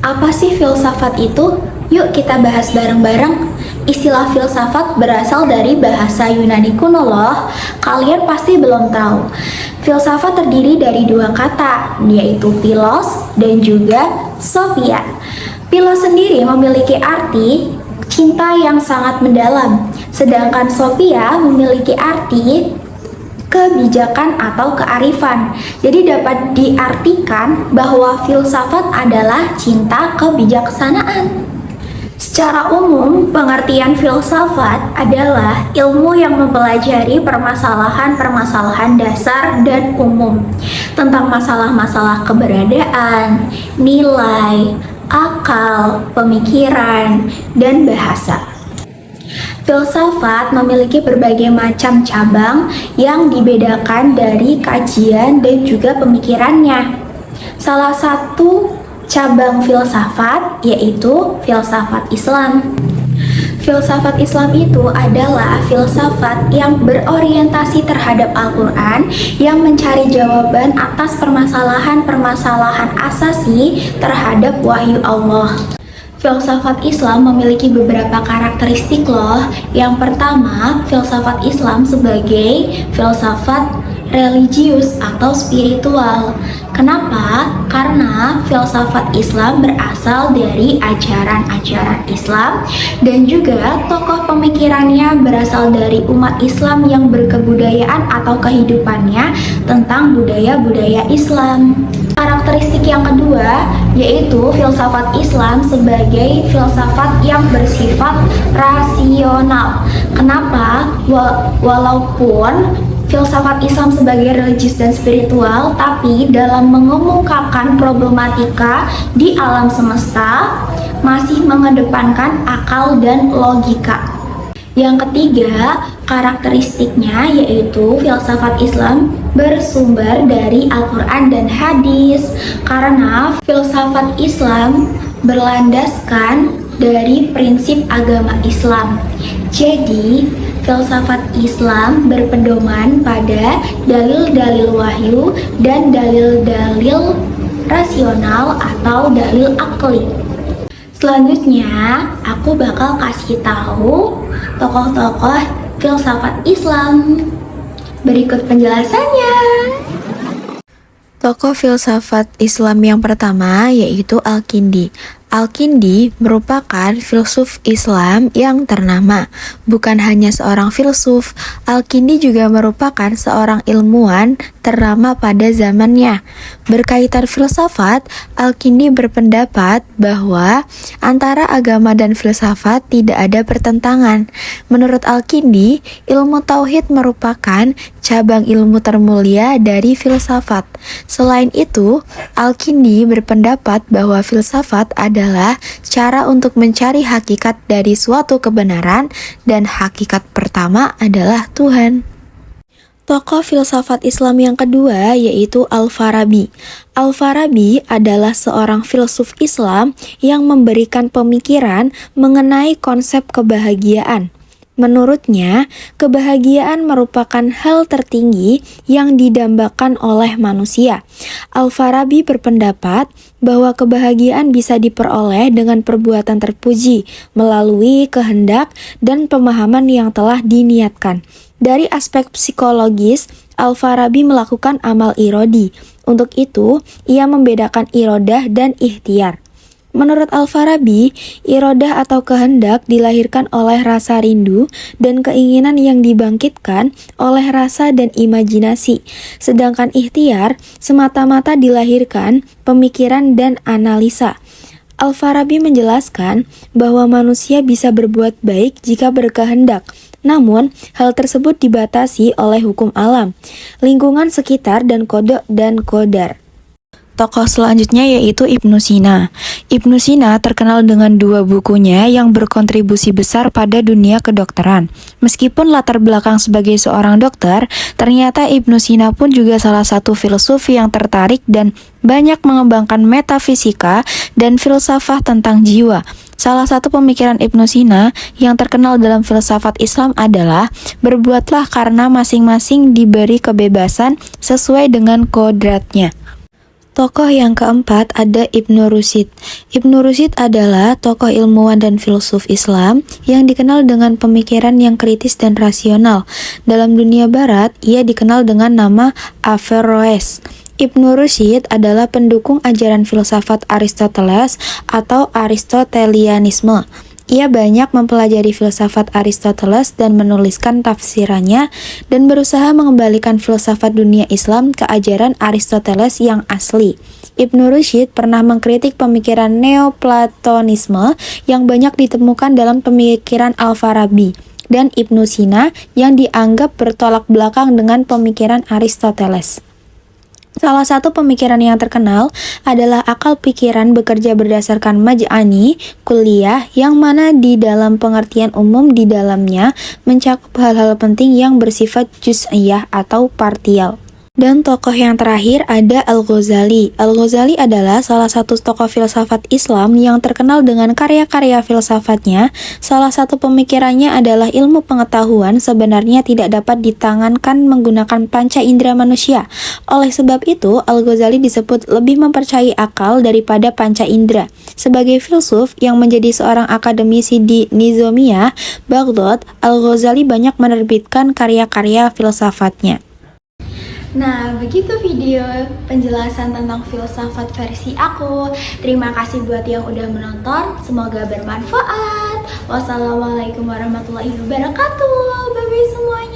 Apa sih filsafat itu? Yuk kita bahas bareng-bareng. Istilah filsafat berasal dari bahasa Yunani kuno loh. Kalian pasti belum tahu. Filsafat terdiri dari dua kata, yaitu philos dan juga sophia. Philos sendiri memiliki arti cinta yang sangat mendalam, sedangkan sophia memiliki arti kebijakan atau kearifan. Jadi dapat diartikan bahwa filsafat adalah cinta kebijaksanaan. Secara umum, pengertian filsafat adalah ilmu yang mempelajari permasalahan-permasalahan dasar dan umum tentang masalah-masalah keberadaan, nilai, akal, pemikiran, dan bahasa. Filsafat memiliki berbagai macam cabang yang dibedakan dari kajian dan juga pemikirannya. Salah satu cabang filsafat yaitu filsafat Islam. Filsafat Islam itu adalah filsafat yang berorientasi terhadap Al-Quran yang mencari jawaban atas permasalahan-permasalahan asasi terhadap wahyu Allah. Filsafat Islam memiliki beberapa karakteristik loh. Yang pertama, filsafat Islam sebagai filsafat religius atau spiritual. Kenapa? Karena filsafat Islam berasal dari ajaran-ajaran Islam dan juga tokoh pemikirannya berasal dari umat Islam yang berkebudayaan atau kehidupannya tentang budaya-budaya Islam. Karakteristik yang kedua yaitu filsafat Islam sebagai filsafat yang bersifat rasional. Kenapa? Walaupun filsafat Islam sebagai religius dan spiritual, tapi dalam mengemukakan problematika di alam semesta masih mengedepankan akal dan logika. Yang ketiga, karakteristiknya yaitu filsafat Islam bersumber dari Al-Quran dan hadis, karena filsafat Islam berlandaskan dari prinsip agama Islam. Jadi, filsafat Islam berpedoman pada dalil-dalil wahyu dan dalil-dalil rasional atau dalil akli. Selanjutnya, aku bakal kasih tahu tokoh-tokoh filsafat Islam. Berikut penjelasannya. Tokoh filsafat Islam yang pertama yaitu Al-Kindi. Al-Kindi merupakan filsuf Islam yang ternama. Bukan hanya seorang filsuf, Al-Kindi juga merupakan seorang ilmuwan ternama pada zamannya. Berkaitan filsafat, Al-Kindi berpendapat bahwa antara agama dan filsafat tidak ada pertentangan. Menurut Al-Kindi, ilmu tauhid merupakan cabang ilmu termulia dari filsafat. Selain itu, Al-Kindi berpendapat bahwa filsafat adalah cara untuk mencari hakikat dari suatu kebenaran dan hakikat pertama adalah Tuhan. Tokoh filsafat Islam yang kedua yaitu Al-Farabi. Al-Farabi adalah seorang filsuf Islam yang memberikan pemikiran mengenai konsep kebahagiaan. Menurutnya, kebahagiaan merupakan hal tertinggi yang didambakan oleh manusia. Al-Farabi berpendapat bahwa kebahagiaan bisa diperoleh dengan perbuatan terpuji melalui kehendak dan pemahaman yang telah diniatkan. Dari aspek psikologis, Al-Farabi melakukan amal irodi. Untuk itu, ia membedakan irodah dan ikhtiar. Menurut Al-Farabi, irodah atau kehendak dilahirkan oleh rasa rindu dan keinginan yang dibangkitkan oleh rasa dan imajinasi, sedangkan ikhtiar semata-mata dilahirkan pemikiran dan analisa. Al-Farabi menjelaskan bahwa manusia bisa berbuat baik jika berkehendak, namun hal tersebut dibatasi oleh hukum alam, lingkungan sekitar dan kodok dan qadar. Tokoh selanjutnya yaitu Ibnu Sina. Ibnu Sina terkenal dengan dua bukunya yang berkontribusi besar pada dunia kedokteran. Meskipun latar belakang sebagai seorang dokter, ternyata Ibnu Sina pun juga salah satu filsuf yang tertarik dan banyak mengembangkan metafisika dan filsafah tentang jiwa. Salah satu pemikiran Ibnu Sina yang terkenal dalam filsafat Islam adalah berbuatlah karena masing-masing diberi kebebasan sesuai dengan kodratnya. Tokoh yang keempat ada Ibnu Rushd. Ibnu Rushd adalah tokoh ilmuwan dan filsuf Islam yang dikenal dengan pemikiran yang kritis dan rasional. Dalam dunia barat, ia dikenal dengan nama Averroes. Ibnu Rushd adalah pendukung ajaran filsafat Aristoteles atau Aristotelianisme. Ia banyak mempelajari filsafat Aristoteles dan menuliskan tafsirannya dan berusaha mengembalikan filsafat dunia Islam ke ajaran Aristoteles yang asli. Ibnu Rushd pernah mengkritik pemikiran Neoplatonisme yang banyak ditemukan dalam pemikiran Al-Farabi dan Ibnu Sina yang dianggap bertolak belakang dengan pemikiran Aristoteles. Salah satu pemikiran yang terkenal adalah akal pikiran bekerja berdasarkan maj'ani, kulliyah, yang mana di dalam pengertian umum di dalamnya mencakup hal-hal penting yang bersifat juz'iyah atau partial. Dan tokoh yang terakhir ada Al-Ghazali. Al-Ghazali adalah salah satu tokoh filsafat Islam yang terkenal dengan karya-karya filsafatnya. Salah satu pemikirannya adalah ilmu pengetahuan sebenarnya tidak dapat ditangankan menggunakan panca indera manusia. Oleh sebab itu, Al-Ghazali disebut lebih mempercayai akal daripada panca indera. Sebagai filsuf yang menjadi seorang akademisi di Nizamiyah, Baghdad, Al-Ghazali banyak menerbitkan karya-karya filsafatnya. Nah, begitu video penjelasan tentang filsafat versi aku. Terima kasih buat yang udah menonton. Semoga bermanfaat. Wassalamualaikum warahmatullahi wabarakatuh. Bye-bye semuanya.